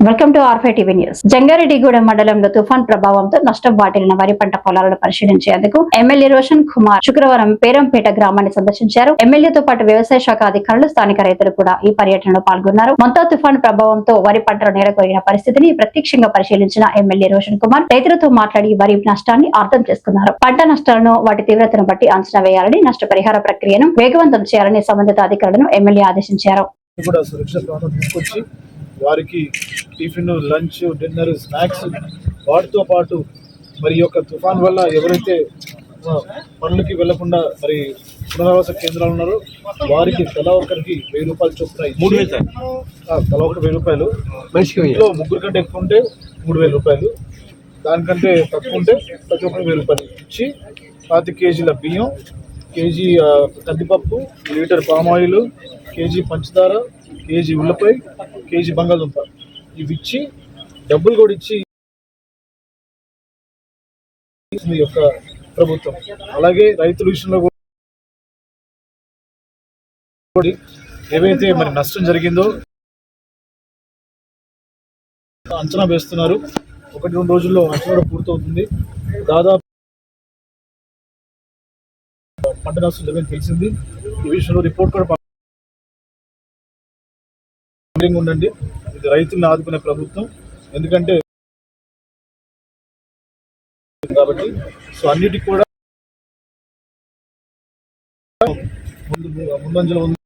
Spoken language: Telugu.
Welcome to R five TV news. Jangareddygudem మండలంలో తుఫాన్ ప్రభావంతో నష్టం వాటిల్లిన వరి పంట పొలాలను పరిశీలించేందుకు ఎమ్మెల్యే రోషన్ కుమార్ శుక్రవారం పేరంపేట గ్రామాన్ని సందర్శించారు. ఎమ్మెల్యేతో పాటు వ్యవసాయ శాఖ అధికారులు, స్థానిక రైతులు కూడా ఈ పర్యటనలో పాల్గొన్నారు. మొంతా తుఫాన్ ప్రభావంతో వరి పంటలు నేలకొరిగిన పరిస్థితిని ప్రత్యక్షంగా పరిశీలించిన ఎమ్మెల్యే రోషన్ కుమార్ రైతులతో మాట్లాడి వరి నష్టాన్ని అర్థం చేసుకున్నారు. పంట నష్టాలను వాటి తీవ్రతను బట్టి అంచనా వేయాలని, నష్టపరిహార ప్రక్రియను వేగవంతం చేయాలని సంబంధిత అధికారులను ఎమ్మెల్యే ఆదేశించారు. వారికి టిఫిన్, లంచ్, డిన్నర్, స్నాక్స్ వాటితో పాటు మరి యొక్క తుఫాన్ వల్ల ఎవరైతే పనులకి వెళ్లకుండా మరి పునరావాస కేంద్రాలు ఉన్నారో వారికి తలా ఒకరికి 1000 రూపాయలు చొప్పున తలా ఒక 1000 రూపాయలు, ఇంట్లో ముగ్గురు కంటే ఎక్కువ ఉంటే 3000 రూపాయలు, దానికంటే తక్కువ ఉంటే ప్రతి ఒక్కరికి 1000 రూపాయలు ఇచ్చి 5 కేజీల బియ్యం, కేజీ కందిపప్పు, లీటర్ పామాయిల్, కేజీ పంచదార, కేజీ ఉల్లిపాయ, కేజీ బంగాళదుంప ఇవి ఇచ్చి డబ్బులు కూడా ఇచ్చి యొక్క ప్రభుత్వం. అలాగే రైతుల విషయంలో కూడా ఏవైతే మరి నష్టం జరిగిందో అంచనా వేస్తున్నారు. 1-2 రోజుల్లో అంచనా పూర్తవుతుంది. దాదాపు పంట నష్టం జరిగింది తెలిసింది. ఈ విషయంలో రిపోర్ట్ కూడా ఉండండి. ఇది రైతులను ఆదుకునే ప్రభుత్వం, ఎందుకంటే కాబట్టి సో అన్నిటికీ కూడా ముందంజలో ఉంది.